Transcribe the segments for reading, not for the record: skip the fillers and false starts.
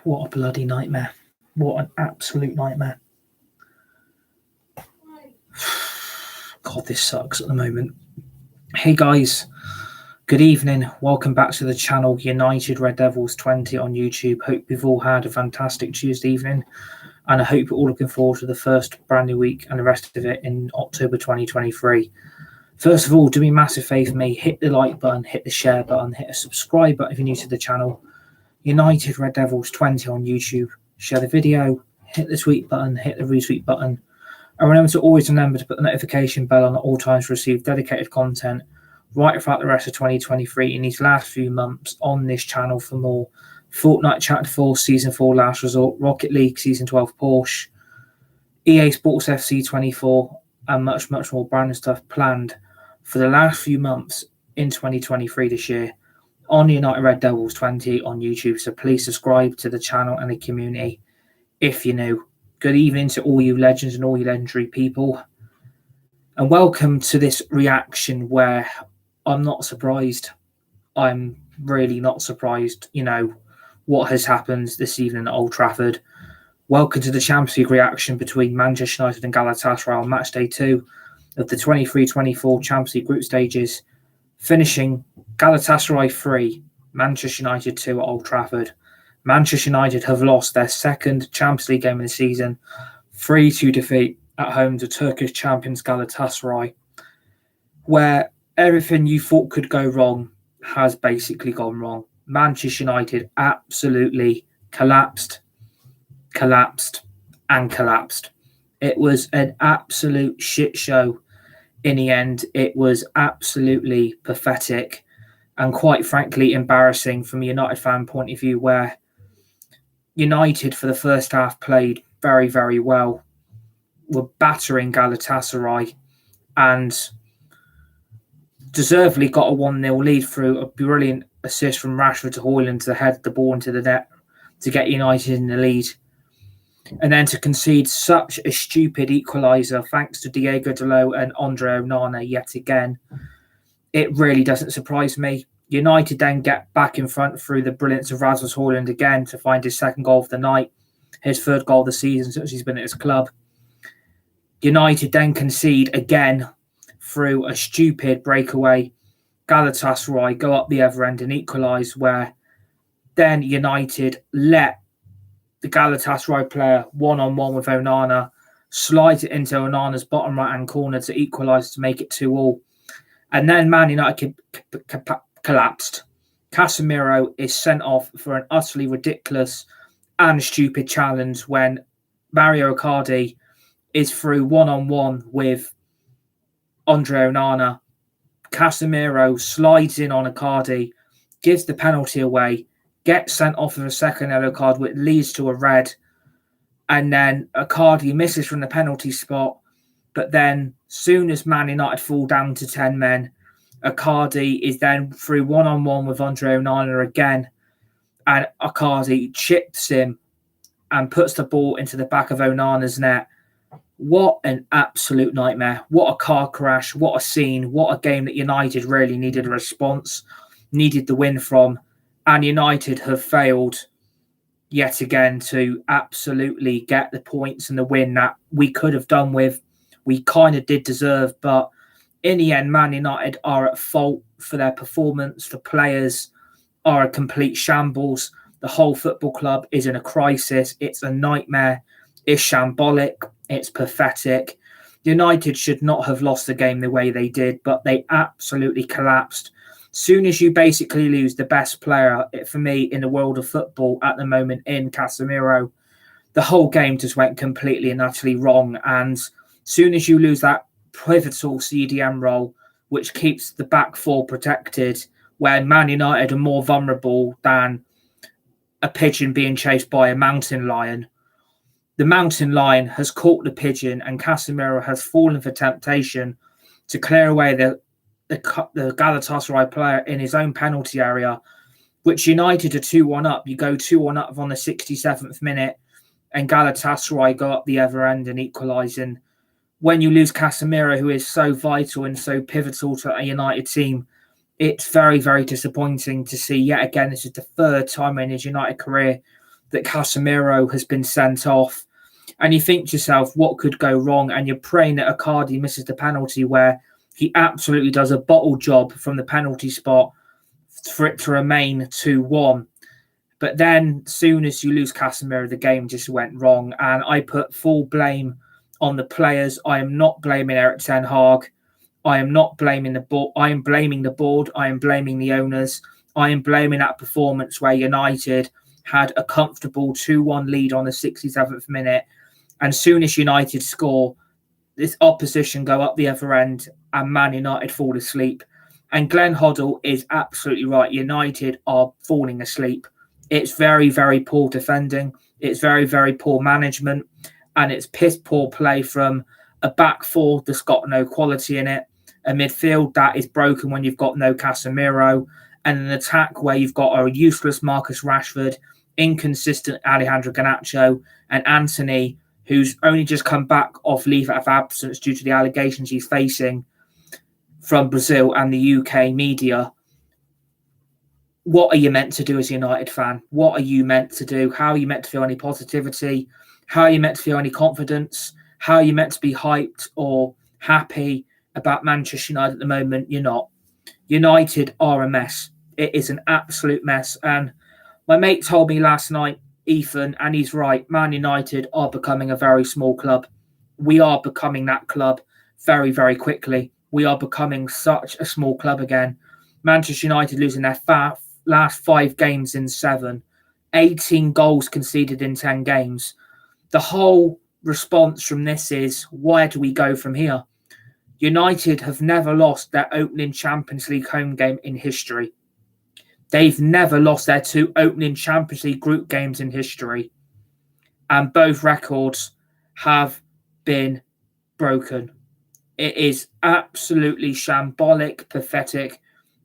What a bloody nightmare. What an absolute nightmare. God, this sucks at the moment. Hey guys, good evening. Welcome back to the channel United Red Devils 20 on YouTube. Hope you've all had a fantastic Tuesday evening, and I hope you're all looking forward to the first brand new week and the rest of it in October 2023. First of all, do me a massive favour, me, hit the like button, hit the share button, hit the subscribe button if you're new to the channel. United Red Devils 20 on YouTube. Share the video, hit the tweet button, hit the retweet button. And remember to always to put the notification bell on at all times to receive dedicated content right throughout the rest of 2023 in these last few months on this channel for more Fortnite Chapter 4, Season 4 Last Resort, Rocket League Season 12 Porsche, EA Sports FC 24, and much more brand new stuff planned for the last few months in 2023 this year on United Red Devils 20 on YouTube. So please subscribe to the channel and the community if you're new. Good evening to all you legends and all you legendary people. And welcome to this reaction where I'm not surprised. I'm really not surprised, what has happened this evening at Old Trafford. Welcome to the Champions League reaction between Manchester United and Galatasaray on match day 2 of the 23-24 Champions League group stages, finishing Galatasaray 3, Manchester United 2 at Old Trafford. Manchester United have lost their second Champions League game of the season, 3-2 defeat at home to Turkish champions Galatasaray, where everything you thought could go wrong has basically gone wrong. Manchester United absolutely collapsed. It was an absolute shit show in the end. It was absolutely pathetic and quite frankly embarrassing from a United fan point of view, where United for the first half played very, very well, were battering Galatasaray and deservedly got a 1-0 lead through a brilliant assist from Rashford to Højlund to head the ball into the net to get United in the lead. And then to concede such a stupid equaliser thanks to Diallo and Andre Onana yet again, it really doesn't surprise me. United then get back in front through the brilliance of Rasmus Højlund again to find his second goal of the night, his third goal of the season since he's been at his club. United then concede again through a stupid breakaway. Galatasaray go up the other end and equalise, where then United let the Galatasaray player one-on-one with Onana, slides it into Onana's bottom right-hand corner to equalise to make it 2-2. And then Man United collapsed. Casemiro is sent off for an utterly ridiculous and stupid challenge when Mario Icardi is through one-on-one with Andre Onana. Casemiro slides in on Icardi, gives the penalty away, gets sent off with a second yellow card, which leads to a red. And then Icardi misses from the penalty spot. But then, soon as Man United fall down to 10 men, Icardi is then through one-on-one with Andre Onana again. And Icardi chips him and puts the ball into the back of Onana's net. What an absolute nightmare. What a car crash. What a scene. What a game that United really needed a response, needed the win from. And United have failed yet again to absolutely get the points and the win that we could have done with. We kind of did deserve, but in the end, Man United are at fault for their performance. The players are a complete shambles. The whole football club is in a crisis. It's a nightmare. It's shambolic. It's pathetic. United should not have lost the game the way they did, but they absolutely collapsed. Soon as you basically lose the best player, for me, in the world of football at the moment in Casemiro, the whole game just went completely and utterly wrong. And soon as you lose that pivotal CDM role, which keeps the back four protected, where Man United are more vulnerable than a pigeon being chased by a mountain lion, the mountain lion has caught the pigeon and Casemiro has fallen for temptation to clear away the Galatasaray player in his own penalty area, which United are 2-1 up. You go 2-1 up on the 67th minute and Galatasaray go up the other end and equalise. And when you lose Casemiro, who is so vital and so pivotal to a United team, it's very, very disappointing to see yet again. This is the third time in his United career that Casemiro has been sent off. And you think to yourself, what could go wrong? And you're praying that Icardi misses the penalty, where he absolutely does a bottle job from the penalty spot for it to remain 2-1. But then, soon as you lose Casemiro, the game just went wrong. And I put full blame on the players. I am not blaming Erik ten Hag. I am not blaming the board. I am blaming the board. I am blaming the owners. I am blaming that performance where United had a comfortable 2-1 lead on the 67th minute. And soon as United score, this opposition go up the other end and Man United fall asleep. And Glenn Hoddle is absolutely right. United are falling asleep. It's very, very poor defending. It's very, very poor management. And it's piss poor play from a back four that's got no quality in it. A midfield that is broken when you've got no Casemiro. And an attack where you've got a useless Marcus Rashford, inconsistent Alejandro Garnacho, and Antony, who's only just come back off leave of absence due to the allegations he's facing from Brazil and the UK media. What are you meant to do as a United fan? What are you meant to do? How are you meant to feel any positivity? How are you meant to feel any confidence? How are you meant to be hyped or happy about Manchester United at the moment? You're not. United are a mess. It is an absolute mess. And my mate told me last night, Ethan, and he's right, Man United are becoming a very small club. We are becoming that club very, very quickly. We are becoming such a small club again. Manchester United losing their last 5 games in 7. 18 goals conceded in 10 games. The whole response from this is, where do we go from here? United have never lost their opening Champions League home game in history. They've never lost their 2 opening Champions League group games in history. And both records have been broken. It is absolutely shambolic, pathetic,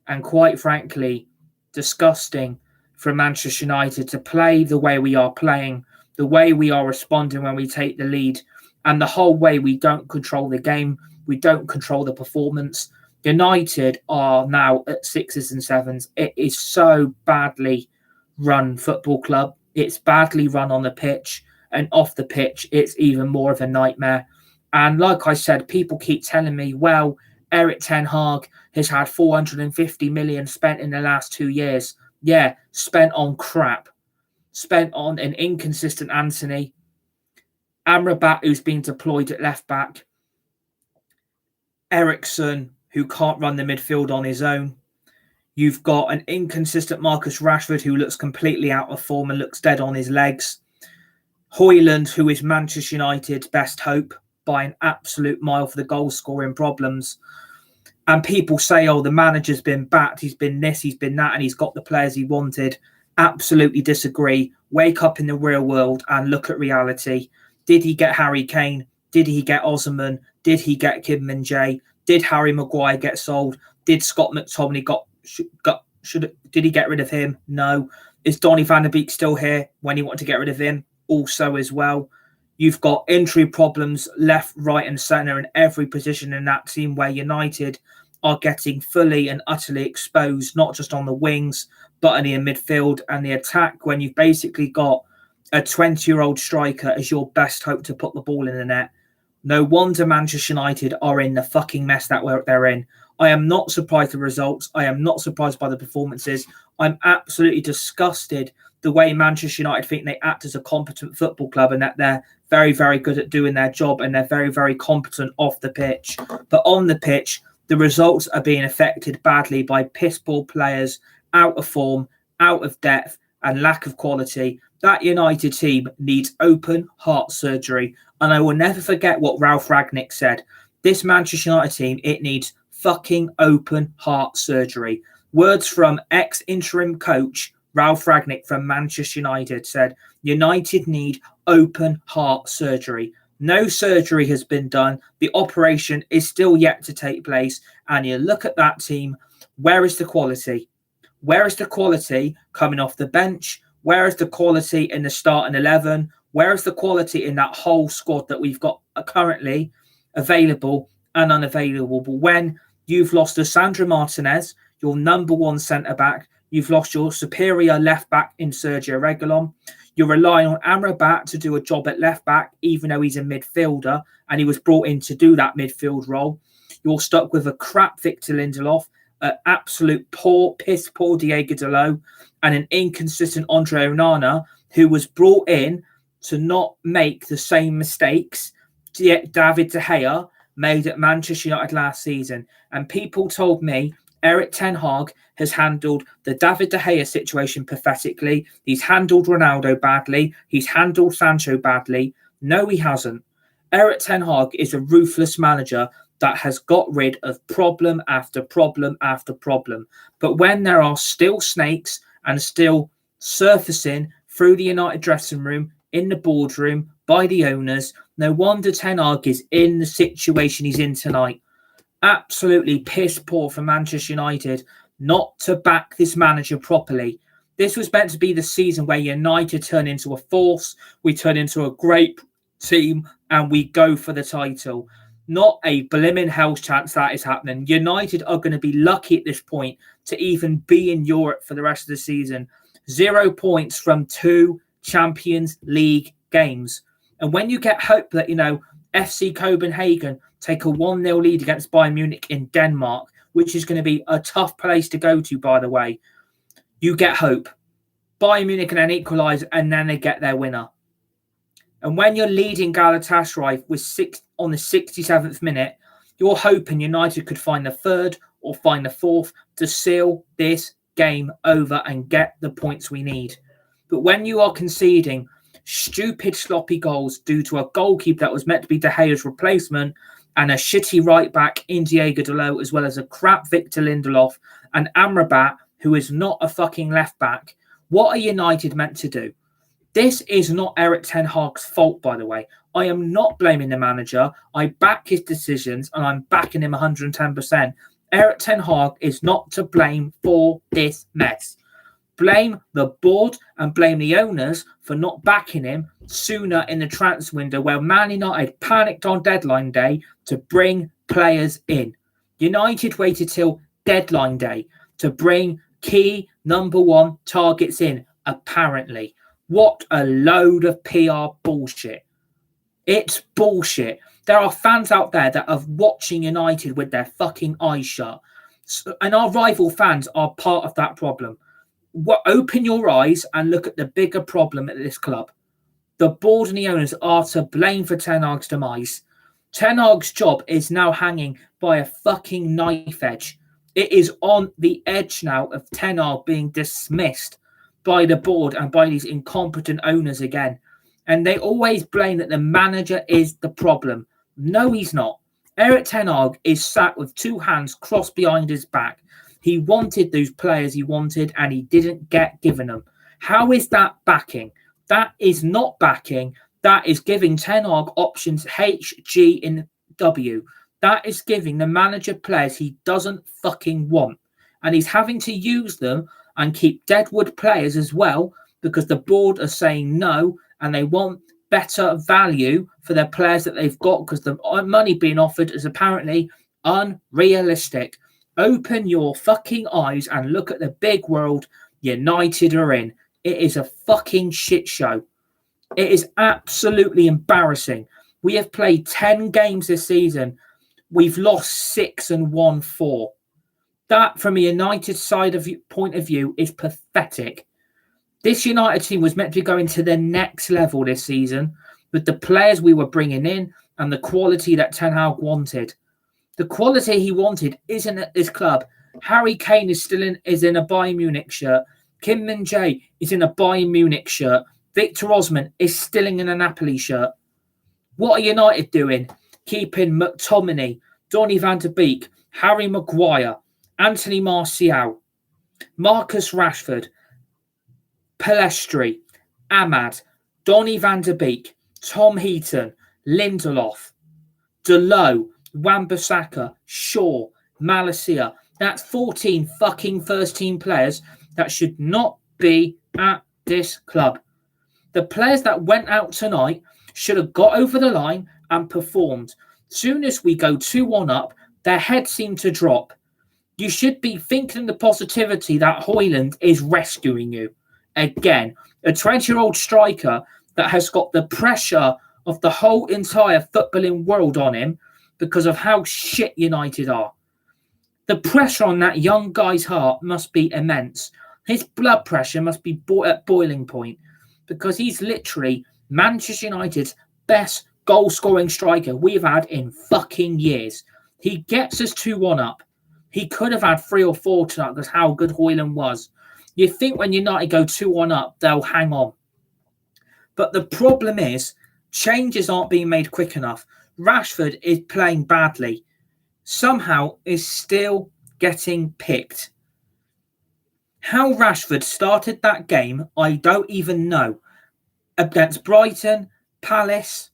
and quite frankly, disgusting for Manchester United to play the way we are playing, the way we are responding when we take the lead, and the whole way we don't control the game, we don't control the performance. United are now at 6s and 7s. It is so badly run football club. It's badly run on the pitch, and off the pitch, it's even more of a nightmare. And like I said, people keep telling me, well, Erik ten Hag has had 450 million spent in the last 2 years. Yeah, spent on crap. Spent on an inconsistent Antony, Amrabat, who's been deployed at left back, Eriksen, who can't run the midfield on his own. You've got an inconsistent Marcus Rashford, who looks completely out of form and looks dead on his legs. Højlund, who is Manchester United's best hope by an absolute mile for the goal-scoring problems. And people say, oh, the manager's been backed, he's been this, he's been that, and he's got the players he wanted. Absolutely disagree. Wake up in the real world and look at reality. Did he get Harry Kane? Did he get Osman? Did he get Kim Min-jae? Did Harry Maguire get sold? Did Scott McTominay did he get rid of him? No. Is Donny van der Beek still here when he wanted to get rid of him? Also as well. You've got injury problems left, right and centre in every position in that team, where United are getting fully and utterly exposed, not just on the wings, but in the midfield and the attack, when you've basically got a 20-year-old striker as your best hope to put the ball in the net. No wonder Manchester United are in the fucking mess that they're in. I am not surprised by the results. I am not surprised by the performances. I'm absolutely disgusted the way Manchester United think they act as a competent football club, and that they're very, very good at doing their job, and they're very, very competent off the pitch. But on the pitch, the results are being affected badly by piss-poor players, out of form, out of depth, and lack of quality. That United team needs open heart surgery. And I will never forget what Ralf Rangnick said. This Manchester United team, it needs fucking open heart surgery. Words from ex-interim coach Ralf Rangnick from Manchester United said, United need open heart surgery. No surgery has been done. The operation is still yet to take place. And you look at that team, where is the quality? Where is the quality coming off the bench? Where is the quality in the starting 11? Where is the quality in that whole squad that we've got currently available and unavailable? But when you've lost Lisandro Martinez, your number 1 centre-back, you've lost your superior left-back in Sergio Reguilon, You're relying on Amrabat to do a job at left back, even though he's a midfielder and he was brought in to do that midfield role. You're stuck with a crap Victor Lindelof, an absolute piss poor Diego Dalot, and an inconsistent Andre Onana, who was brought in to not make the same mistakes David De Gea made at Manchester United last season. And people told me Erik ten Hag has handled the David De Gea situation pathetically. He's handled Ronaldo badly. He's handled Sancho badly. No, he hasn't. Erik ten Hag is a ruthless manager that has got rid of problem after problem after problem. But when there are still snakes and still surfacing through the United dressing room, in the boardroom, by the owners, no wonder ten Hag is in the situation he's in tonight. Absolutely piss poor for Manchester United not to back this manager properly. This was meant to be the season where United turn into a force, we turn into a great team, and we go for the title. Not a blimmin' hell's chance that is happening. United are going to be lucky at this point to even be in Europe for the rest of the season. 0 points from 2 Champions League games. And when you get hope that, FC Copenhagen take a 1-0 lead against Bayern Munich in Denmark, which is going to be a tough place to go to, by the way, you get hope. Bayern Munich can then equalise and then they get their winner. And when you're leading Galatasaray on the 67th minute, you're hoping United could find the third or find the fourth to seal this game over and get the points we need. But when you are conceding stupid, sloppy goals due to a goalkeeper that was meant to be De Gea's replacement and a shitty right back in Diego Dalot, as well as a crap Victor Lindelof and Amrabat, who is not a fucking left back, what are United meant to do? This is not Erik ten Hag's fault, by the way. I am not blaming the manager. I back his decisions and I'm backing him 110%. Erik ten Hag is not to blame for this mess. Blame the board and blame the owners for not backing him sooner in the transfer window, where Man United panicked on deadline day to bring players in. United waited till deadline day to bring key number 1 targets in, apparently. What a load of PR bullshit. It's bullshit. There are fans out there that are watching United with their fucking eyes shut. And our rival fans are part of that problem. Open your eyes and look at the bigger problem at this club. The board and the owners are to blame for Ten Hag's demise. Ten Hag's job is now hanging by a fucking knife edge. It is on the edge now of Ten Hag being dismissed by the board and by these incompetent owners again. And they always blame that the manager is the problem. No, he's not. Erik ten Hag is sat with 2 hands crossed behind his back. He wanted those players he wanted and he didn't get given them. How is that backing? That is not backing. That is giving Ten Hag options H, G, and W. That is giving the manager players he doesn't fucking want. And he's having to use them and keep deadwood players as well, because the board are saying no and they want better value for their players that they've got, because the money being offered is apparently unrealistic. Open your fucking eyes and look at the big world United are in. It is a fucking shit show. It is absolutely embarrassing. We have played 10 games this season. We've lost 6 and won 4. That, from a United point of view, is pathetic. This United team was meant to be going to the next level this season with the players we were bringing in and the quality that Ten Hag wanted. The quality he wanted isn't at this club. Harry Kane is in a Bayern Munich shirt. Kim Min-jae is in a Bayern Munich shirt. Victor Osimhen is still in a Napoli shirt. What are United doing? Keeping McTominay, Donny van de Beek, Harry Maguire, Anthony Martial, Marcus Rashford, Pellistri, Ahmad, Donny van de Beek, Tom Heaton, Lindelof, Diallo, Wan-Bissaka, Shaw, Malacia. That's 14 fucking first-team players that should not be at this club. The players that went out tonight should have got over the line and performed. Soon as we go 2-1 up, their heads seem to drop. You should be thinking the positivity that Højlund is rescuing you. again. A 20-year-old striker that has got the pressure of the whole entire footballing world on him because of how shit United are. The pressure on that young guy's heart must be immense. His blood pressure must be at boiling point because he's literally Manchester United's best goal-scoring striker we've had in fucking years. He gets us 2-1 up. He could have had 3 or 4 tonight because how good Højlund was. You think when United go 2-1 up, they'll hang on. But the problem is, changes aren't being made quick enough. Rashford is playing badly. Somehow is still getting picked. How Rashford started that game, I don't even know. Against Brighton, Palace,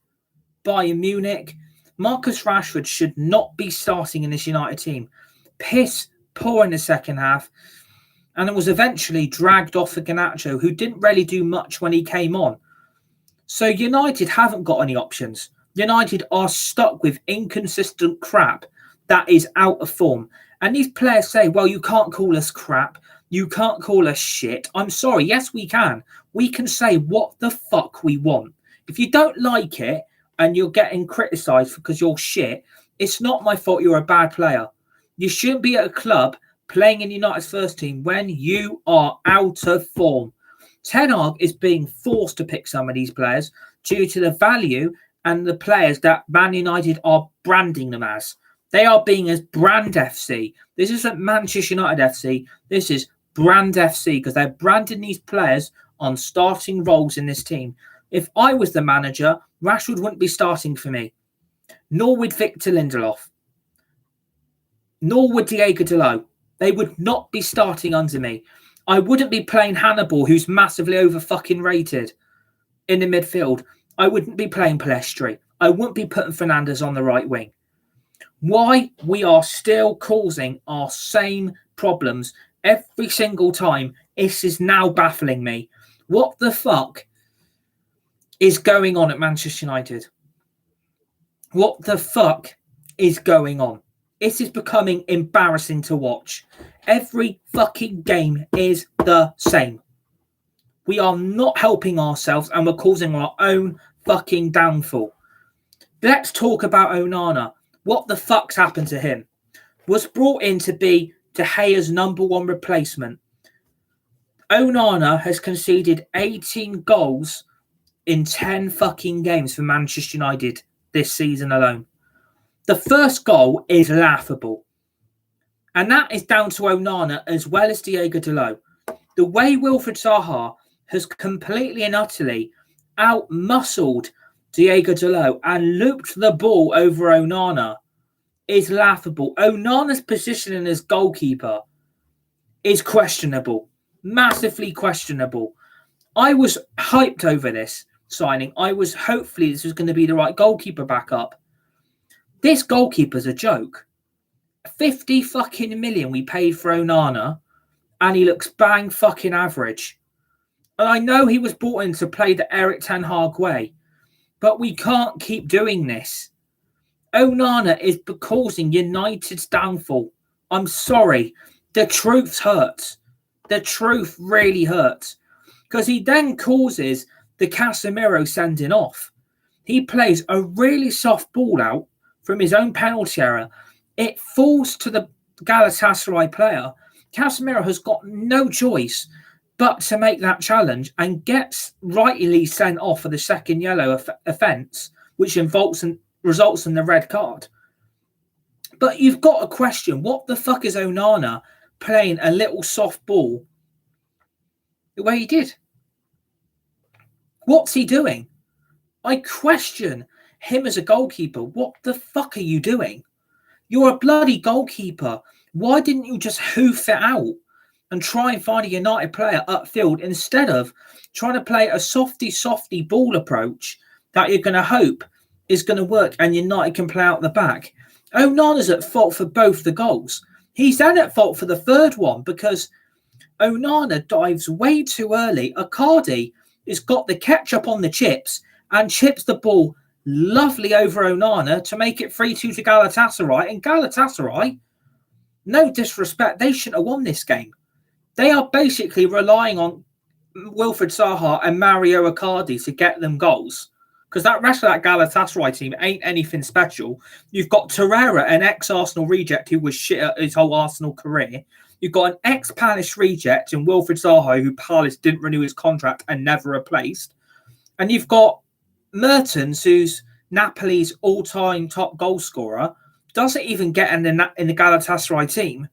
Bayern Munich, Marcus Rashford should not be starting in this United team. Piss poor in the second half. And it was eventually dragged off for Garnacho, who didn't really do much when he came on. So United haven't got any options. United are stuck with inconsistent crap that is out of form. And these players say, well, you can't call us crap. You can't call us shit. I'm sorry. Yes, we can. We can say what the fuck we want. If you don't like it and you're getting criticised because you're shit, it's not my fault you're a bad player. You shouldn't be at a club playing in United's first team when you are out of form. Ten Hag is being forced to pick some of these players due to the value and the players that Man United are branding them as. They are being as Brand FC. This isn't Manchester United FC. This is Brand FC because they're branding these players on starting roles in this team. If I was the manager, Rashford wouldn't be starting for me. Nor would Victor Lindelof. Nor would Diego Dalot. They would not be starting under me. I wouldn't be playing Hannibal, who's massively over fucking rated in the midfield. I wouldn't be playing Palestri. I wouldn't be putting Fernandes on the right wing. Why we are still causing our same problems every single time, this is now baffling me. What the fuck is going on at Manchester United? What the fuck is going on? It is becoming embarrassing to watch. Every fucking game is the same. We are not helping ourselves and we're causing our own fucking downfall. Let's talk about Onana. What the fuck's happened to him? Was brought in to be De Gea's number one replacement. Onana has conceded 18 goals in 10 fucking games for Manchester United this season alone. The first goal is laughable. And that is down to Onana as well as Diego Dalot. The way Wilfried Zaha has completely and utterly out-muscled Diego Dalot and looped the ball over Onana is laughable. Onana's positioning as goalkeeper is questionable. Massively questionable. I was hyped over this signing. I was hopefully this was going to be the right goalkeeper backup. This goalkeeper's a joke. 50 fucking million we paid for Onana and he looks bang fucking average. And I know he was brought in to play the Erik ten Hag way, but we can't keep doing this. Onana is causing United's downfall. I'm sorry. The truth hurts. The truth really hurts. Because he then causes the Casemiro sending off. He plays a really soft ball out from his own penalty area. It falls to the Galatasaray player. Casemiro has got no choice but to make that challenge and gets rightly sent off for the second yellow offence, which results in the red card. But you've got a question. What the fuck is Onana playing a little soft ball the way he did? What's he doing? I question him as a goalkeeper. What the fuck are you doing? You're a bloody goalkeeper. Why didn't you just hoof it out and try and find a United player upfield instead of trying to play a softy ball approach that you're going to hope is going to work and United can play out the back? Onana's at fault for both the goals. He's then at fault for the third one because Onana dives way too early. Icardi has got the ketchup on the chips and chips the ball lovely over Onana to make it 3-2 to Galatasaray. And Galatasaray, no disrespect, they shouldn't have won this game. They are basically relying on Wilfried Zaha and Mario Icardi to get them goals. Because that rest of that Galatasaray team ain't anything special. You've got Tyrell, an ex-Arsenal reject who was shit at his whole Arsenal career. You've got an ex-Palace reject in Wilfried Zaha, who Palace didn't renew his contract and never replaced. And you've got Mertens, who's Napoli's all-time top goal scorer, doesn't even get in the Galatasaray team,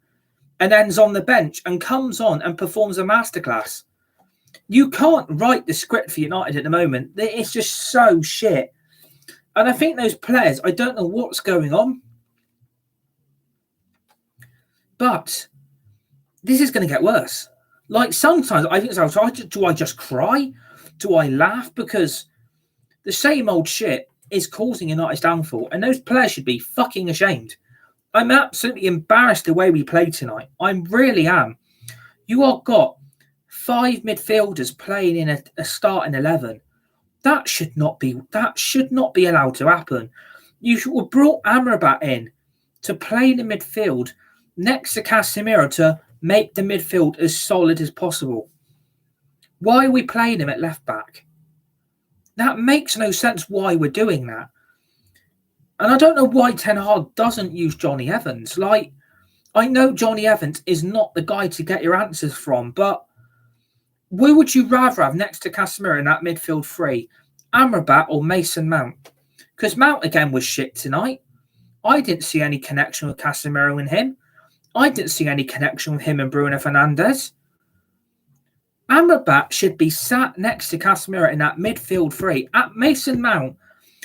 and ends on the bench and comes on and performs a masterclass. You can't write the script for United at the moment. It's just so shit. And I think those players, I don't know what's going on. But this is going to get worse. Like sometimes I think, do I just cry? Do I laugh? Because the same old shit is causing United's downfall. And those players should be fucking ashamed. I'm absolutely embarrassed the way we played tonight. I really am. You have got 5 midfielders playing in a starting 11. That should not be allowed to happen. You should have brought Amrabat in to play in the midfield next to Casemiro to make the midfield as solid as possible. Why are we playing him at left back? That makes no sense why we're doing that. And I don't know why Ten Hag doesn't use Johnny Evans. Like, I know Johnny Evans is not the guy to get your answers from, but who would you rather have next to Casemiro in that midfield three? Amrabat or Mason Mount? Because Mount again was shit tonight. I didn't see any connection with Casemiro and him. I didn't see any connection with him and Bruno Fernandes. Amrabat should be sat next to Casemiro in that midfield three. Mason Mount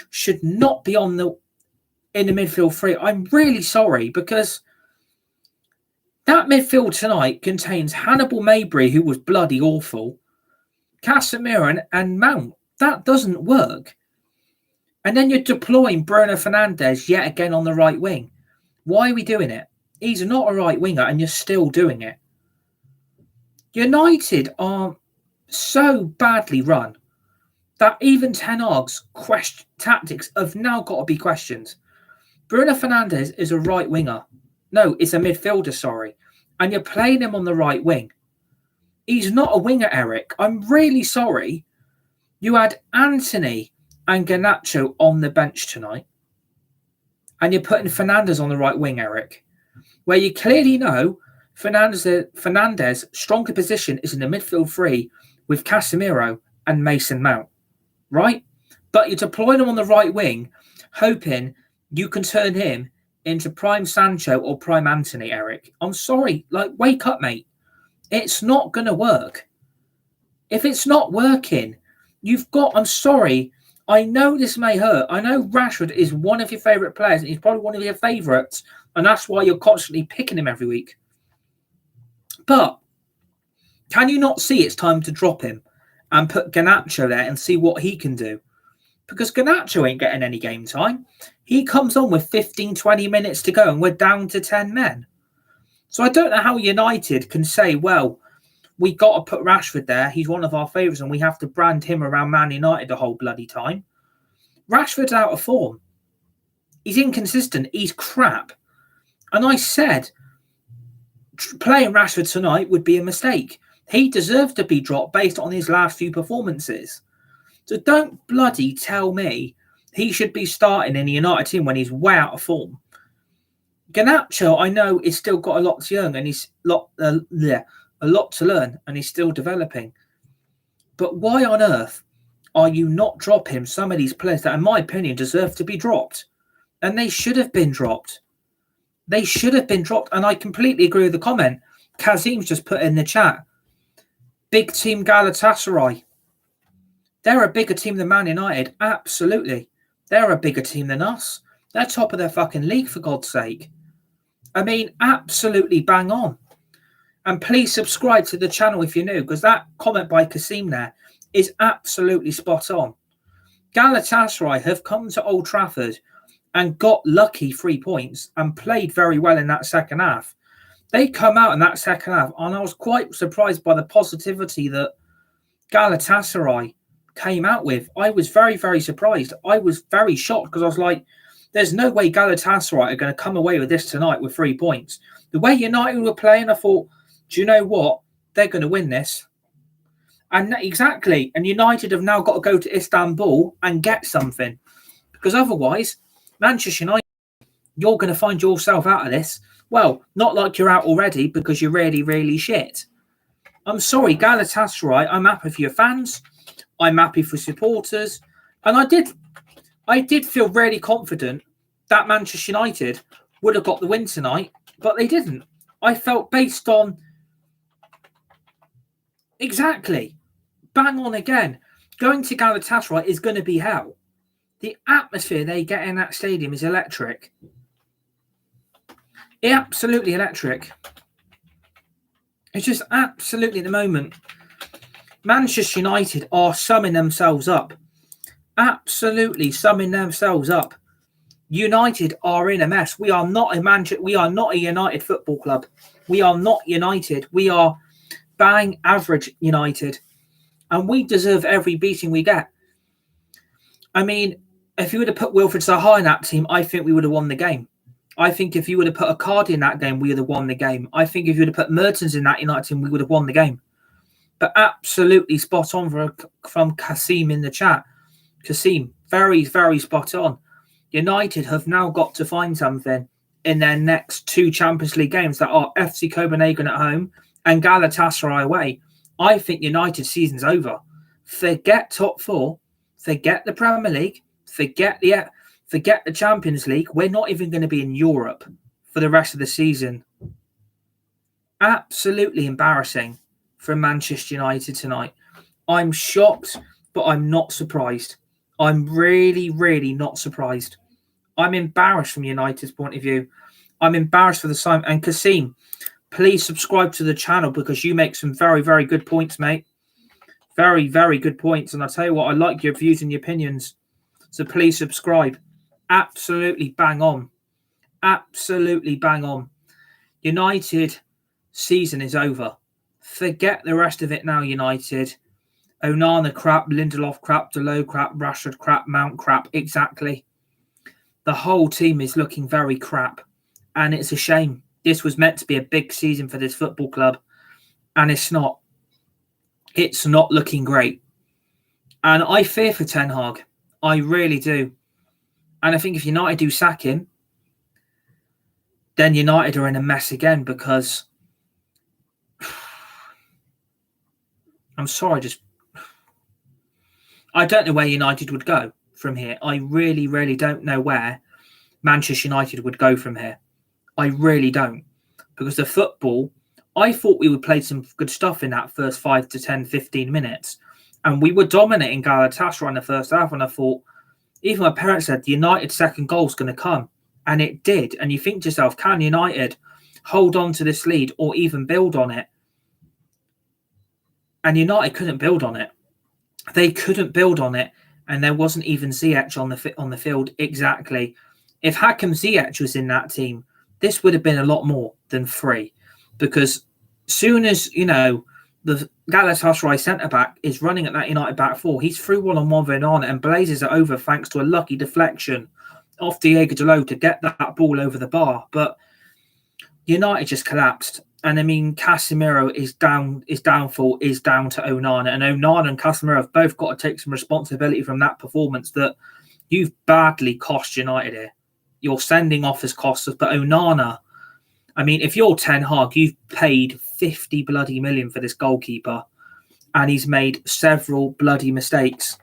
should not be in the midfield three. I'm really sorry, because that midfield tonight contains Hannibal Mabry, who was bloody awful, Casemiro and Mount. That doesn't work. And then you're deploying Bruno Fernandes yet again on the right wing. Why are we doing it? He's not a right winger and you're still doing it. United are so badly run that even Ten Hag's tactics have now got to be questioned. Bruno Fernandes is a right winger. No, it's a midfielder, sorry. And you're playing him on the right wing. He's not a winger, Eric. I'm really sorry. You had Antony and Garnacho on the bench tonight. And you're putting Fernandes on the right wing, Eric. Where you clearly know Fernandes' stronger position is in the midfield three with Casemiro and Mason Mount. Right? But you're deploying him on the right wing, hoping you can turn him into prime Sancho or prime Antony, Eric. I'm sorry. Like, wake up, mate. It's not going to work. If it's not working, I'm sorry. I know this may hurt. I know Rashford is one of your favourite players and he's probably one of your favourites, and that's why you're constantly picking him every week. But can you not see it's time to drop him and put Garnacho there and see what he can do? Because Garnacho ain't getting any game time. He comes on with 15, 20 minutes to go and we're down to 10 men. So I don't know how United can say, well, we got to put Rashford there. He's one of our favourites and we have to brand him around Man United the whole bloody time. Rashford's out of form. He's inconsistent. He's crap. And I said playing Rashford tonight would be a mistake. He deserves to be dropped based on his last few performances. So don't bloody tell me he should be starting in the United team when he's way out of form. Garnacho, I know, is still got a lot to learn and he's a lot to learn and he's still developing. But why on earth are you not dropping some of these players that, in my opinion, deserve to be dropped? And they should have been dropped. They should have been dropped. And I completely agree with the comment Kazim's just put in the chat. Big team Galatasaray. They're a bigger team than Man United. Absolutely. They're a bigger team than us. They're top of their fucking league, for God's sake. I mean, absolutely bang on. And please subscribe to the channel if you're new, because that comment by Kasim there is absolutely spot on. Galatasaray have come to Old Trafford and got lucky 3 points and played very well in that second half. They come out in that second half, and I was quite surprised by the positivity that Galatasaray came out with. I was very, very surprised. I was very shocked because I was like, there's no way Galatasaray are going to come away with this tonight with 3 points. The way United were playing, I thought, do you know what? They're going to win this. And exactly. And United have now got to go to Istanbul and get something. Because otherwise, Manchester United, you're going to find yourself out of this. Well, not like you're out already because you're really, really shit. I'm sorry, Galatasaray, I'm happy for your fans. I'm happy for supporters. And I did feel really confident that Manchester United would have got the win tonight, but they didn't. I felt based on... Exactly. Bang on again. Going to Galatasaray is going to be hell. The atmosphere they get in that stadium is electric. Absolutely electric. It's just absolutely at the moment. Manchester United are summing themselves up. Absolutely summing themselves up. United are in a mess. We are not a United football club. We are not United. We are bang average United. And we deserve every beating we get. I mean, if you would have put Wilfried Zaha in that team, I think we would have won the game. I think if you would have put Icardi in that game, we would have won the game. I think if you would have put Mertens in that United team, we would have won the game. But absolutely spot on from Kasim in the chat. Kasim, very, very spot on. United have now got to find something in their next 2 Champions League games that are FC Copenhagen at home and Galatasaray away. I think United's season's over. Forget top 4. Forget the Premier League. Forget the Champions League. We're not even going to be in Europe for the rest of the season. Absolutely embarrassing from Manchester United tonight. I'm shocked, but I'm not surprised. I'm really, really not surprised. I'm embarrassed from United's point of view. I'm embarrassed for the sign. And Kasim, please subscribe to the channel because you make some very, very good points, mate. Very, very good points. And I'll tell you what, I like your views and your opinions. So please subscribe. Absolutely bang on. Absolutely bang on. United season is over. Forget the rest of it now, United. Onana crap, Lindelof crap, Diallo crap, Rashford crap, Mount crap. Exactly. The whole team is looking very crap. And it's a shame. This was meant to be a big season for this football club. And it's not. It's not looking great. And I fear for Ten Hag. I really do. And I think if United do sack him, then United are in a mess again because I'm sorry, I don't know where United would go from here. I really, really don't know where Manchester United would go from here. I really don't. Because the football, I thought we would play some good stuff in that first 5 to 10, 15 minutes. And we were dominating Galatasaray in the first half. And I thought, even my parents said, the United second goal is going to come. And it did. And you think to yourself, can United hold on to this lead or even build on it? And United couldn't build on it. They couldn't build on it. And there wasn't even Ziyech on the field. Exactly. If Hakim Ziyech was in that team, this would have been a lot more than 3. Because soon as, the Galatasaray centre-back is running at that United back 4, he's through one-on-one with Onana and blazes it over thanks to a lucky deflection off Diallo to get that ball over the bar. But United just collapsed. And I mean, Casemiro is down. His downfall is down to Onana. And Onana and Casemiro have both got to take some responsibility from that performance that you've badly cost United here. You're sending off as costs, but Onana, I mean, if you're Ten Hag, you've paid 50 bloody million for this goalkeeper and he's made several bloody mistakes.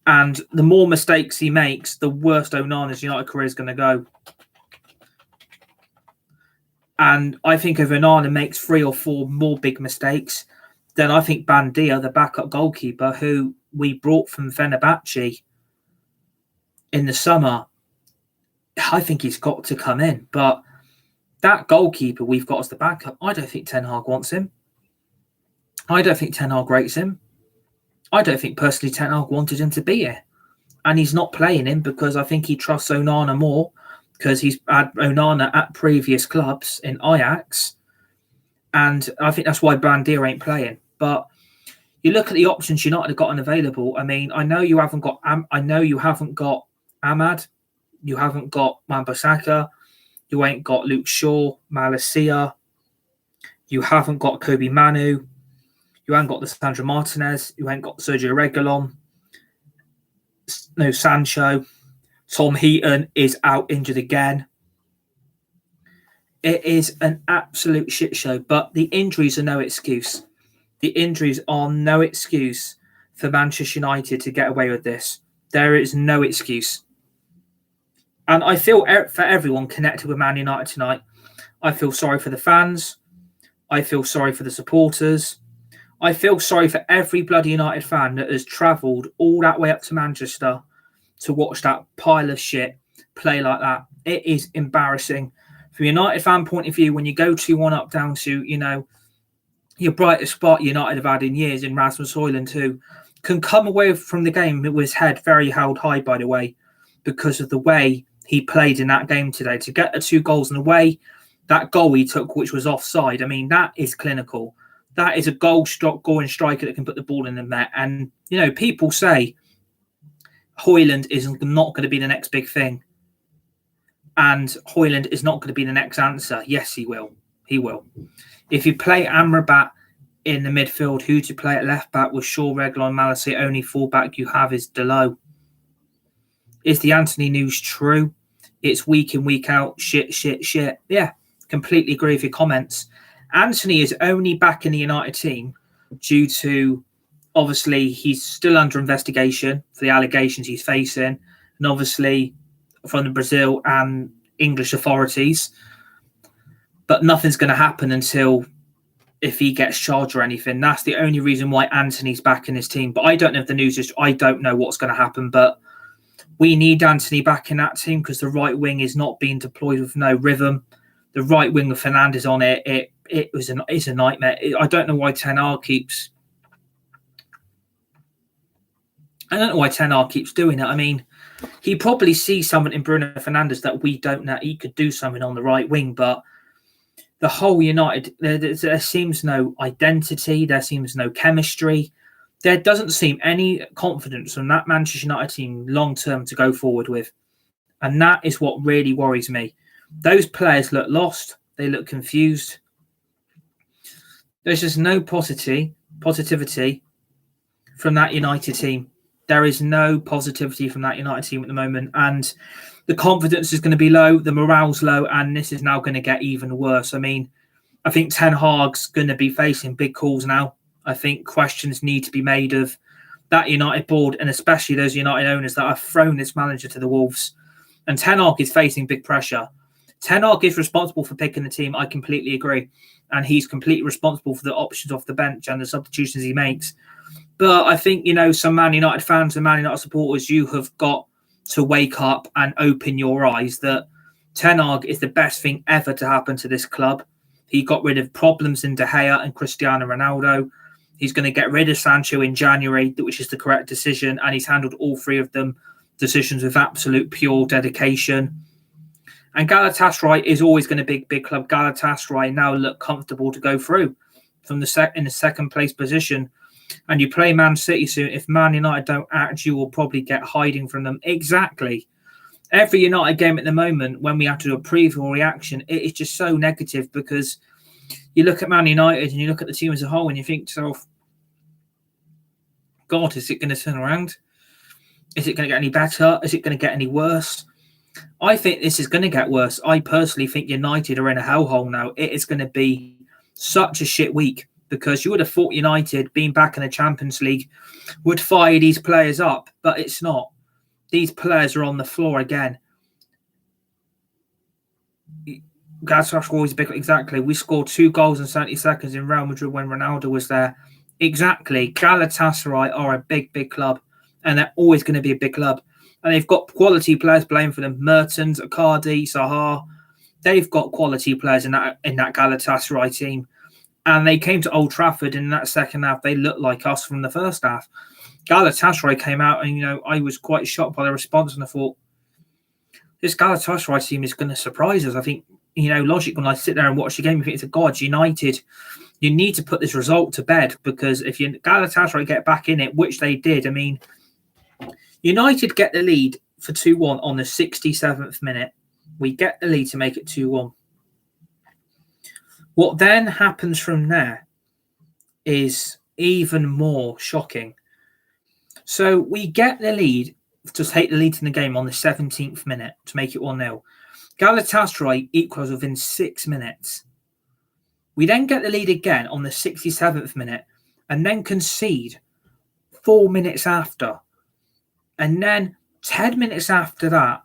And the more mistakes he makes, the worse Onana's United career is going to go. And I think if Onana makes 3 or 4 more big mistakes, then I think Bandia, the backup goalkeeper, who we brought from Fenerbahce in the summer, I think he's got to come in. But that goalkeeper we've got as the backup, I don't think Ten Hag wants him. I don't think Ten Hag rates him. I don't think personally Ten Hag wanted him to be here. And he's not playing him because I think he trusts Onana more because he's had Onana at previous clubs in Ajax. And I think that's why Bandia ain't playing. But you look at the options United have got available. I mean, I know you haven't got Ahmad. You haven't got Wan-Bissaka. You ain't got Luke Shaw, Malacia. You haven't got Kobbie Mainoo. You ain't got Lisandro Martinez. You ain't got Sergio Reguilon. No Sancho. Tom Heaton is out injured again. It is an absolute shit show, but the injuries are no excuse. The injuries are no excuse for Manchester United to get away with this. There is no excuse. And I feel for everyone connected with Man United tonight. I feel sorry for the fans. I feel sorry for the supporters. I feel sorry for every bloody United fan that has travelled all that way up to Manchester to watch that pile of shit play like that. It is embarrassing. From a United fan point of view, when you go 2-1 up down to, your brightest spot United have had in years in Rasmus Højlund, who can come away from the game with his head very held high, by the way, because of the way he played in that game today. To get the 2 goals in the way, that goal he took, which was offside, I mean, that is clinical. That is a goal-scoring striker that can put the ball in the net. And, people say Højlund is not going to be the next big thing. And Højlund is not going to be the next answer. Yes, he will. He will. If you play Amrabat in the midfield, who to play at left back with Shaw, Reguilon, Malacia, only fullback you have is Diallo. Is the Antony news true? It's week in, week out, shit. Yeah, completely agree with your comments. Antony is only back in the United team due to, obviously, he's still under investigation for the allegations he's facing, and obviously from the Brazil and English authorities. But nothing's going to happen until if he gets charged or anything. That's the only reason why Antony's back in his team. But I don't know if the news is... I don't know what's going to happen, but we need Antony back in that team because the right wing is not being deployed with no rhythm. The right wing with Fernandes on it, it's a nightmare. I don't know why Ten Hag keeps doing it. I mean, he probably sees something in Bruno Fernandes that we don't know. He could do something on the right wing, but the whole United, there seems no identity. There seems no chemistry. There doesn't seem any confidence from that Manchester United team long-term to go forward with. And that is what really worries me. Those players look lost. They look confused. There's just no positivity from that United team. There is no positivity from that United team at the moment. And the confidence is going to be low. The morale's low. And this is now going to get even worse. I mean, I think Ten Hag's going to be facing big calls now. I think questions need to be made of that United board and especially those United owners that have thrown this manager to the Wolves. And Ten Hag is facing big pressure. Ten Hag is responsible for picking the team. I completely agree. And he's completely responsible for the options off the bench and the substitutions he makes. But I think, some Man United fans and Man United supporters, you have got to wake up and open your eyes that Ten Hag is the best thing ever to happen to this club. He got rid of problems in De Gea and Chrstian Ronaldo. He's going to get rid of Sancho in January, which is the correct decision. And he's handled all 3 of them decisions with absolute pure dedication. And Galatasaray is always going to be a big club. Galatasaray now look comfortable to go through from in the second place position. And you play Man City soon. If Man United don't act, you will probably get hiding from them. Exactly. Every United game at the moment, when we have to do a preview or reaction, it is just so negative because you look at Man United and you look at the team as a whole and you think to yourself, God, is it going to turn around? Is it going to get any better? Is it going to get any worse? I think this is going to get worse. I personally think United are in a hellhole now. It is going to be such a shit week because you would have thought United, being back in the Champions League, would fire these players up, but it's not. These players are on the floor again. Galatasaray always big. Exactly. We scored 2 goals in 70 seconds in Real Madrid when Ronaldo was there. Exactly. Galatasaray are a big club, and they're always going to be a big club. And they've got quality players playing for them. Mertens, Icardi, Zaha. They've got quality players in that Galatasaray team. And they came to Old Trafford in that second half. They looked like us from the first half. Galatasaray came out and, I was quite shocked by the response. And I thought, this Galatasaray team is going to surprise us. I think, logic when I sit there and watch the game, you think, it's God, United, you need to put this result to bed because if Galatasaray get back in it, which they did, I mean, United get the lead for 2-1 on the 67th minute. We get the lead to make it 2-1. What then happens from there is even more shocking. So we get the lead to take the lead in the game on the 17th minute to make it 1-0. Galatasaray equals within 6 minutes. We then get the lead again on the 67th minute and then concede 4 minutes after. And then 10 minutes after that,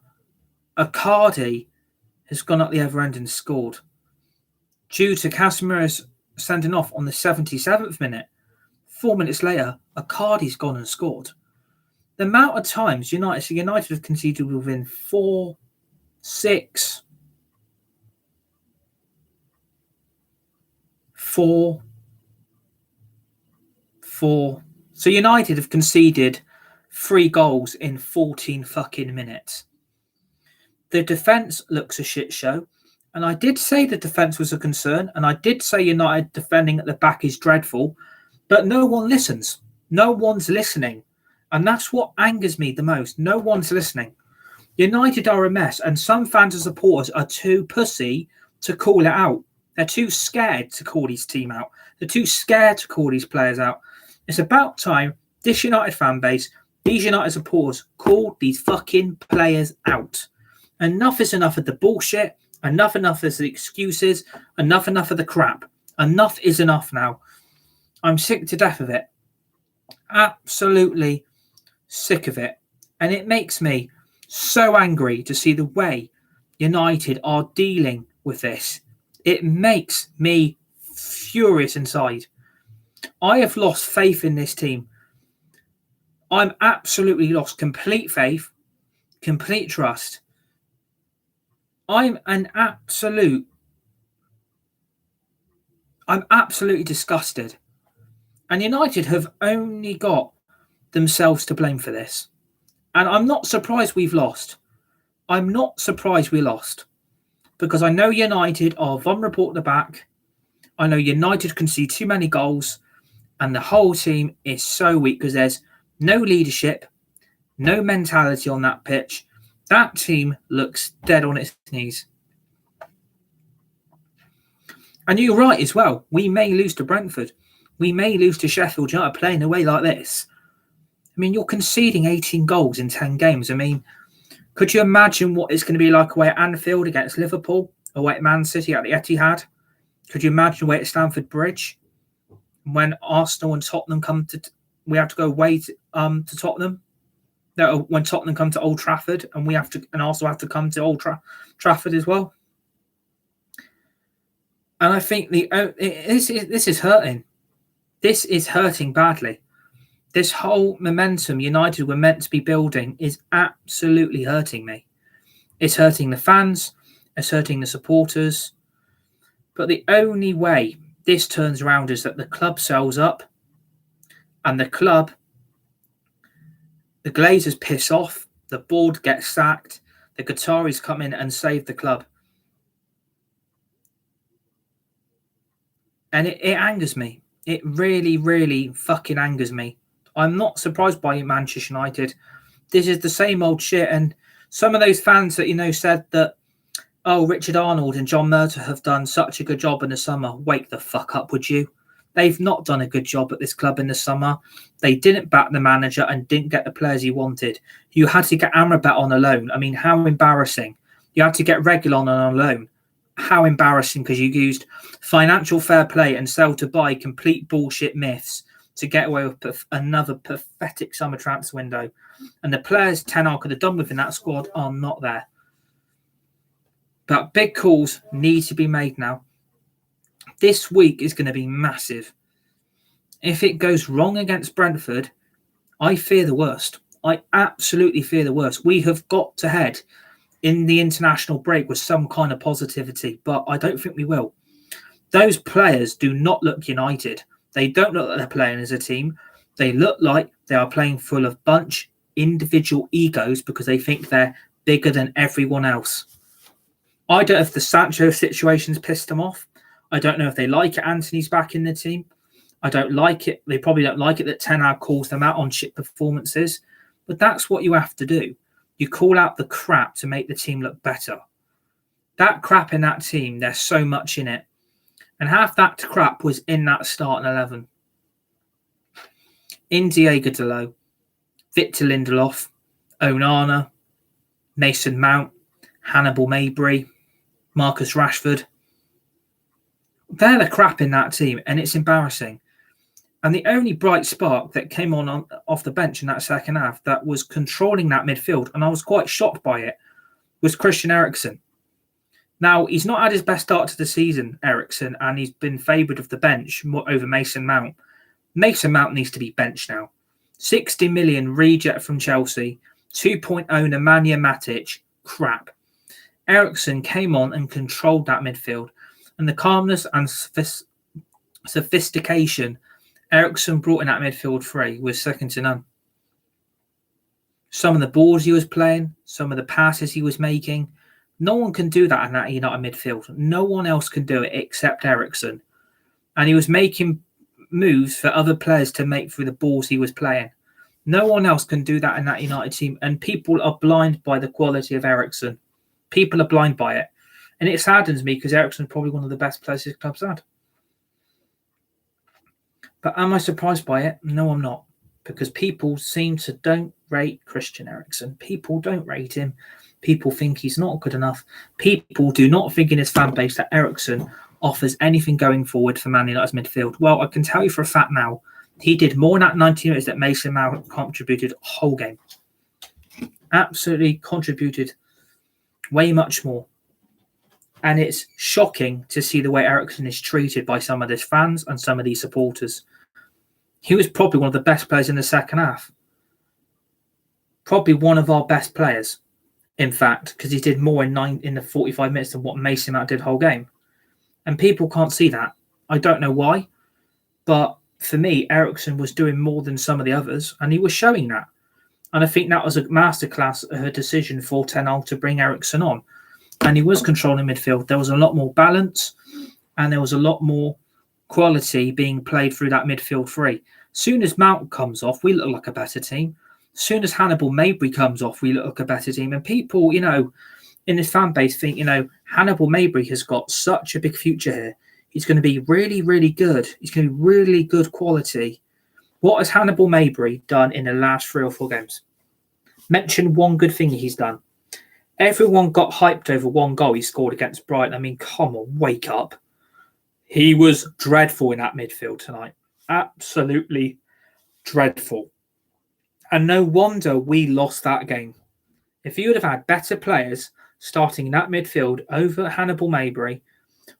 Icardi has gone up the other end and scored. Due to Casemiro's sending off on the 77th minute, 4 minutes later, Icardi's gone and scored. The amount of times United have conceded within 4, 6, 4. So United have conceded 3 goals in 14 fucking minutes. The defence looks a shit show. And I did say the defence was a concern. And I did say United defending at the back is dreadful. But no one listens. No one's listening. And that's what angers me the most. No one's listening. United are a mess. And some fans and supporters are too pussy to call it out. They're too scared to call his team out. They're too scared to call these players out. It's about time this United fan base, these United supporters, call these fucking players out. Enough is enough of the bullshit. Enough of the excuses. Enough of the crap. Enough is enough now. I'm sick to death of it. Absolutely sick of it. And it makes me so angry to see the way United are dealing with this. It makes me furious inside. I have lost faith in this team. I'm absolutely lost complete faith, complete trust. I'm absolutely disgusted. And United have only got themselves to blame for this. And I'm not surprised we've lost. I'm not surprised we lost. Because I know United are vulnerable at the back. I know United can see too many goals. And the whole team is so weak because there's no leadership, no mentality on that pitch. That team looks dead on its knees. And you're right as well. We may lose to Brentford. We may lose to Sheffield United playing away like this. I mean, you're conceding 18 goals in 10 games. I mean, could you imagine what it's going to be like away at Anfield against Liverpool, away at Man City at the Etihad? Could you imagine away at Stamford Bridge? When Arsenal and Tottenham come to, we have to go away to Tottenham. When Tottenham come to Old Trafford, and we have to, and Arsenal have to come to Old Trafford as well. And I think this is hurting. This is hurting badly. This whole momentum United were meant to be building is absolutely hurting me. It's hurting the fans. It's hurting the supporters. But the only way this turns around is that the club sells up and the Glazers piss off, the board gets sacked, the Qataris come in and save the club. And it angers me. It really, really fucking angers me. I'm not surprised by Manchester United. This is the same old shit. And some of those fans that, said that, oh, Richard Arnold and John Murtaugh have done such a good job in the summer. Wake the fuck up, would you? They've not done a good job at this club in the summer. They didn't back the manager and didn't get the players he wanted. You had to get Amrabat on a loan. I mean, how embarrassing. You had to get Reguilon on a loan. How embarrassing, because you used financial fair play and sell to buy complete bullshit myths to get away with another pathetic summer transfer window. And the players Ten Hag could have done within that squad are not there. But big calls need to be made now. This week is going to be massive. If it goes wrong against Brentford, I fear the worst. I absolutely fear the worst. We have got to head in the international break with some kind of positivity, but I don't think we will. Those players do not look united. They don't look like they're playing as a team. They look like they are playing full of bunch individual egos because they think they're bigger than everyone else. I don't know if the Sancho situation's pissed them off. I don't know if they like it Antony's back in the team. I don't like it. They probably don't like it that Ten Hag calls them out on shit performances. But that's what you have to do. You call out the crap to make the team look better. That crap in that team, there's so much in it. And half that crap was in that starting 11. in Diego Diallo, Victor Lindelof, Onana, Mason Mount, Hannibal Mabry, Marcus Rashford. They're the crap in that team, and it's embarrassing. And the only bright spark that came on off the bench in that second half that was controlling that midfield, and I was quite shocked by it, was Chrstian Eriksen. Now, he's not had his best start to the season, Eriksen, and he's been favoured of the bench over Mason Mount. Mason Mount needs to be benched now. 60 million reject from Chelsea, 2.0 Nemanja Matic, crap. Eriksen came on and controlled that midfield, and the calmness and sophistication Eriksen brought in that midfield three was second to none. Some of the balls he was playing, some of the passes he was making, no one can do that in that United midfield. No one else can do it except Eriksen. And he was making moves for other players to make through the balls he was playing. No one else can do that in that United team. And people are blind by the quality of Eriksen. People are blind by it. And it saddens me because Eriksen's probably one of the best players his club's had. But am I surprised by it? No, I'm not. Because people seem to don't rate Chrstian Eriksen. People don't rate him. People think he's not good enough. People do not think in his fan base that Eriksen offers anything going forward for Man United's midfield. Well, I can tell you for a fact now, he did more in that 90 minutes that Mason Mount contributed a whole game. Absolutely contributed way much more. And it's shocking to see the way Eriksen is treated by some of his fans and some of these supporters. He was probably one of the best players in the second half. Probably one of our best players, in fact, because he did more in the 45 minutes than what Mason Mount did the whole game. And people can't see that. I don't know why. But for me, Eriksen was doing more than some of the others, and he was showing that. And I think that was a masterclass of her decision for Tyrell to bring Eriksen on. And he was controlling midfield. There was a lot more balance, and there was a lot more quality being played through that midfield three. Soon as Mount comes off, we look like a better team. Soon as Hannibal Mabry comes off, we look like a better team. And people, in this fan base think, Hannibal Mabry has got such a big future here. He's going to be really, really good. He's going to be really good quality. What has Hannibal Mabry done in the last 3 or 4 games? Mention one good thing he's done. Everyone got hyped over one goal he scored against Brighton. I mean, come on, wake up. He was dreadful in that midfield tonight. Absolutely dreadful. And no wonder we lost that game. If you would have had better players starting in that midfield over Hannibal Mabry,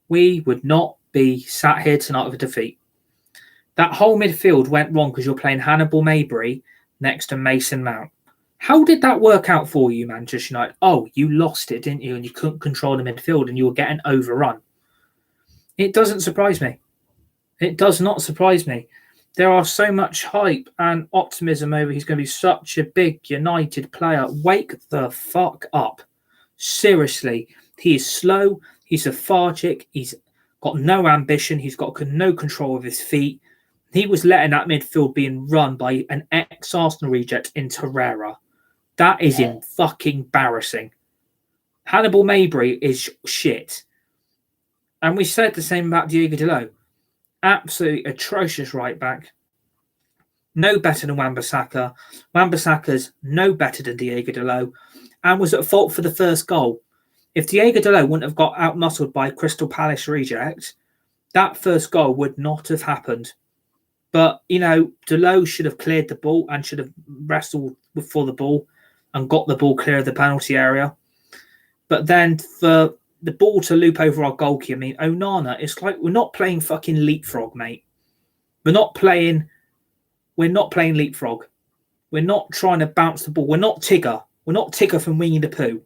we would not be sat here tonight with a defeat. That whole midfield went wrong because you're playing Hannibal Mabry next to Mason Mount. How did that work out for you, Manchester United? Oh, you lost it, didn't you? And you couldn't control the midfield and you were getting overrun. It doesn't surprise me. It does not surprise me. There are so much hype and optimism over he's going to be such a big United player. Wake the fuck up. Seriously. He is slow. He's lethargic. He's got no ambition. He's got no control of his feet. He was letting that midfield being run by an ex-Arsenal reject in Tyrell. That is fucking embarrassing. Hannibal Mabry is shit. And we said the same about Diego Diallo. Absolutely atrocious right back. No better than Wan-Bissaka. Wan-Bissaka's no better than Diego Diallo and was at fault for the first goal. If Diego Diallo wouldn't have got out-muscled by Crystal Palace reject, that first goal would not have happened. But, Diallo should have cleared the ball and should have wrestled for the ball and got the ball clear of the penalty area. But then for the ball to loop over our goalkeeper, Onana, it's like we're not playing fucking leapfrog, mate. We're not playing leapfrog. We're not trying to bounce the ball. We're not Tigger. We're not Tigger from Winnie the Pooh.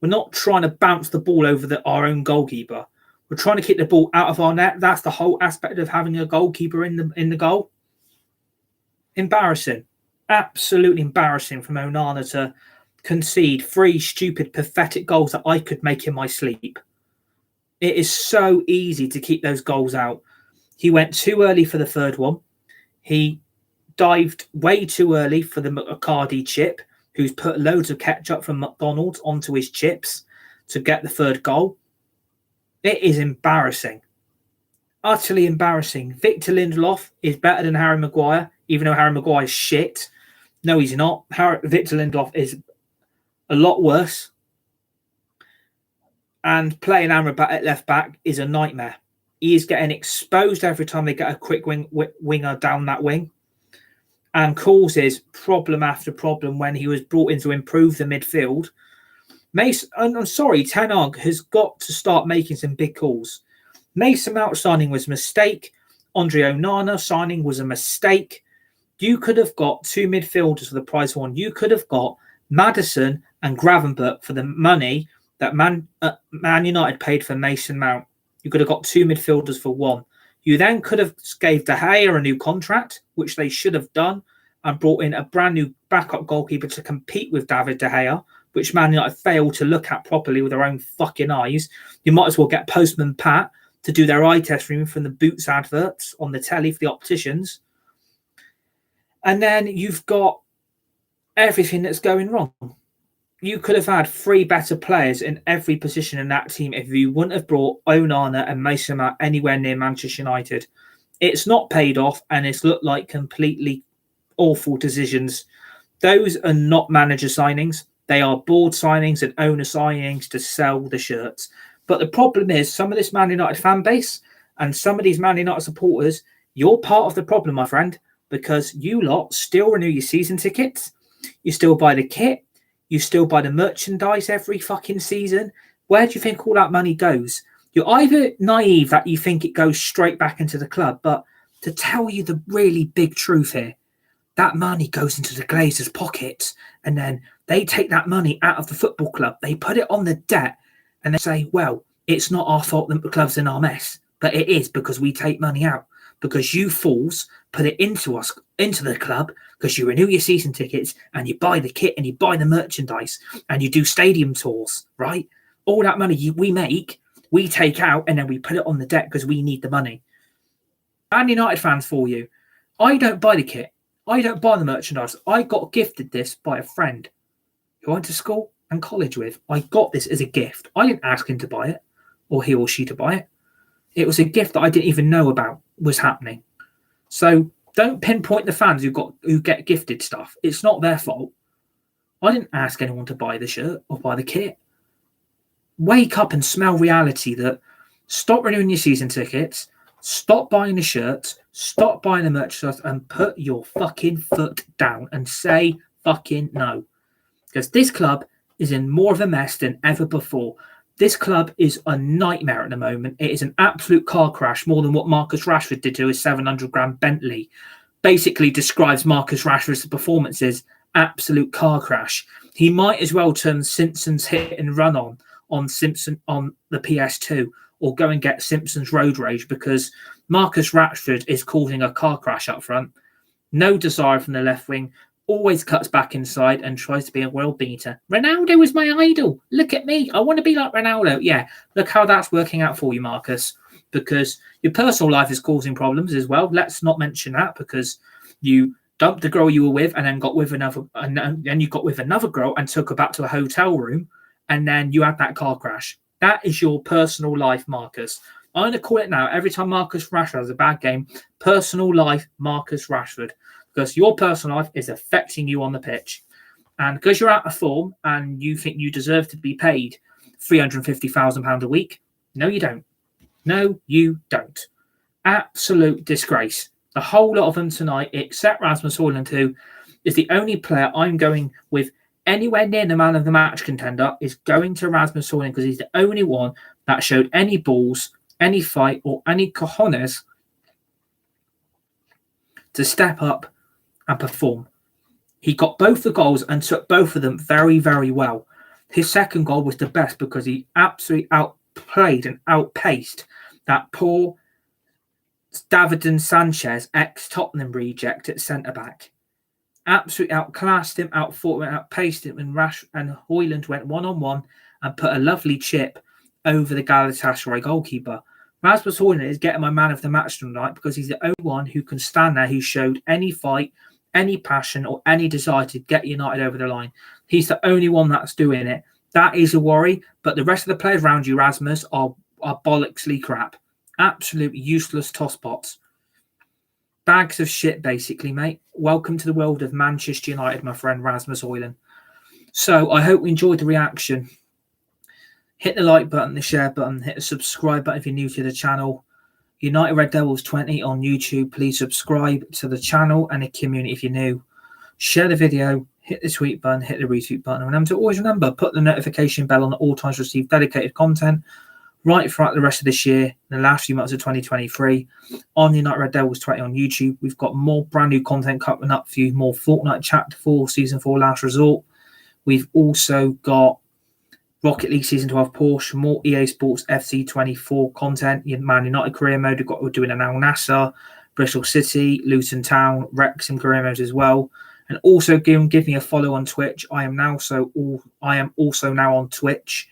We're not trying to bounce the ball over our own goalkeeper. We're trying to kick the ball out of our net. That's the whole aspect of having a goalkeeper in the goal. Embarrassing. Absolutely embarrassing from Onana to concede 3 stupid, pathetic goals that I could make in my sleep. It is so easy to keep those goals out. He went too early for the third one. He dived way too early for the Icardi chip, who's put loads of ketchup from McDonald's onto his chips to get the third goal. It is embarrassing. Utterly embarrassing. Victor Lindelof is better than Harry Maguire, even though Harry Maguire is shit. No, he's not. Victor Lindelof is a lot worse. And playing Amrabat at left back is a nightmare. He is getting exposed every time they get a quick winger down that wing, and causes problem after problem when he was brought in to improve the midfield. I'm sorry, Ten Hag has got to start making some big calls. Mason Mount signing was a mistake. Andre Onana signing was a mistake. You could have got two midfielders for the price of one. You could have got Maddison and Gravenberch for the money that Man United paid for Mason Mount. You could have got two midfielders for one. You then could have gave De Gea a new contract, which they should have done, and brought in a brand new backup goalkeeper to compete with David De Gea, which Man United failed to look at properly with their own fucking eyes. You might as well get Postman Pat to do their eye test room from the Boots adverts on the telly for the opticians. And then you've got everything that's going wrong. You could have had three better players in every position in that team if you wouldn't have brought Onana and Mason Mount anywhere near Manchester United. It's not paid off, and it's looked like completely awful decisions. Those are not manager signings. They are board signings and owner signings to sell the shirts. But the problem is some of this Man United fan base and some of these Man United supporters, you're part of the problem, my friend, because you lot still renew your season tickets. You still buy the kit. You still buy the merchandise every fucking season. Where do you think all that money goes? You're either naive that you think it goes straight back into the club, but to tell you the really big truth here, that money goes into the Glazers' pockets, and then they take that money out of the football club. They put it on the debt, and they say, well, it's not our fault that the club's in our mess, but it is because we take money out. Because you fools put it into the club, because you renew your season tickets and you buy the kit and you buy the merchandise and you do stadium tours, right? All that money we make, we take out and then we put it on the debt because we need the money. Man United fans for you, I don't buy the kit. I don't buy the merchandise. I got gifted this by a friend who I went to school and college with. I got this as a gift. I didn't ask him to buy it or he or she to buy it. It was a gift that I didn't even know about was happening. So don't pinpoint the fans who get gifted stuff. It's not their fault. I didn't ask anyone to buy the shirt or buy the kit. Wake up and smell reality that stop renewing your season tickets, stop buying the shirts, stop buying the merchandise, and put your fucking foot down and say fucking no. Because this club is in more of a mess than ever before. This club is a nightmare at the moment. It is an absolute car crash, more than what Marcus Rashford did to his 700-grand Bentley. Basically describes Marcus Rashford's performances absolute car crash. He might as well turn Simpsons Hit and Run on the PS2 or go and get Simpsons Road Rage, because Marcus Rashford is causing a car crash up front. No desire from the left wing. Always cuts back inside and tries to be a world beater. Ronaldo is my idol. Look at me. I want to be like Ronaldo. Yeah, look how that's working out for you, Marcus. Because your personal life is causing problems as well. Let's not mention that, because you dumped the girl you were with and then got with another, and then you got with another girl and took her back to a hotel room, and then you had that car crash. That is your personal life, Marcus. I'm going to call it now. Every time Marcus Rashford has a bad game, personal life, Marcus Rashford. Because your personal life is affecting you on the pitch. And because you're out of form and you think you deserve to be paid £350,000 a week, no, you don't. No, you don't. Absolute disgrace. The whole lot of them tonight, except Rasmus Højlund, who is the only player I'm going with anywhere near the man of the match contender, is going to Rasmus Højlund because he's the only one that showed any balls, any fight, or any cojones to step up and perform. He got both the goals and took both of them very, very well. His second goal was the best because he absolutely outplayed and outpaced that poor Davinson Sanchez, ex-Tottenham reject at centre-back. Absolutely outclassed him, outfought him, outpaced him, and Højlund went one-on-one and put a lovely chip over the Galatasaray goalkeeper. Rasmus Højlund is getting my man of the match tonight because he's the only one who can stand there who showed any fight, any passion, or any desire to get United over the line. He's the only one that's doing it. That is a worry, but the rest of the players around you, Rasmus, are bollocksly crap. Absolute useless tosspots. Bags of shit, basically, mate. Welcome to the world of Manchester United, my friend Rasmus Højlund. So I hope you enjoyed the reaction. Hit the like button, the share button, hit the subscribe button if you're new to the channel. United Red Devils 20 on YouTube. Please subscribe to the channel and the community if you're new. Share the video, hit the tweet button, hit the retweet button. And remember to always put the notification bell on at all times to receive dedicated content right throughout the rest of this year, the last few months of 2023, on United Red Devils 20 on YouTube. We've got more brand new content coming up for you, more Fortnite Chapter 4, Season 4 Last Resort. We've also got Rocket League Season 12 Porsche, more EA Sports FC 24 content, Man United career mode. We're doing an Al Nassr, Bristol City, Luton Town, Wrexham career mode as well. And also give me a follow on Twitch. I am also now on Twitch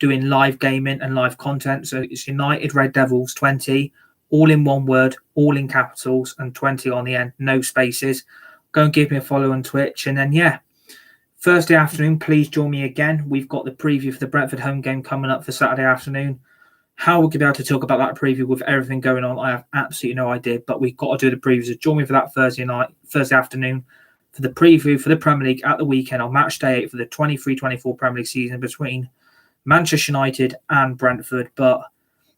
doing live gaming and live content. So it's United Red Devils 20, all in one word, all in capitals, and 20 on the end, no spaces. Go and give me a follow on Twitch. And then, yeah, Thursday afternoon, please join me again. We've got the preview for the Brentford home game coming up for Saturday afternoon. How we're going to be able to talk about that preview with everything going on, I have absolutely no idea. But we've got to do the preview. So join me for that Thursday afternoon, for the preview for the Premier League at the weekend on match day 8 for the 23-24 Premier League season between Manchester United and Brentford. But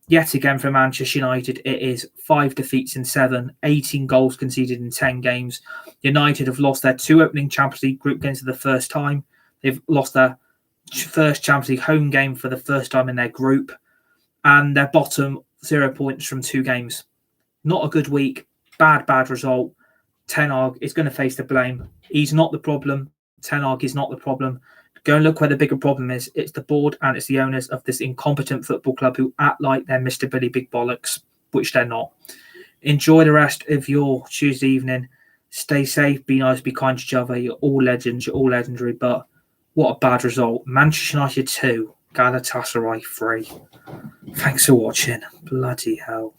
yet again for Manchester United, it is 5 defeats in 7, 18 goals conceded in 10 games. United have lost their 2 opening Champions League group games for the first time. They've lost their first Champions League home game for the first time in their group. And they're bottom 0 points from 2 games. Not a good week. Bad result. Ten Hag is going to face the blame. He's not the problem. Ten Hag is not the problem. Go and look where the bigger problem is. It's the board and it's the owners of this incompetent football club who act like they're Mr. Billy Big Bollocks, which they're not. Enjoy the rest of your Tuesday evening. Stay safe, be nice, be kind to each other. You're all legends, you're all legendary, but what a bad result. Manchester United 2, Galatasaray 3. Thanks for watching. Bloody hell.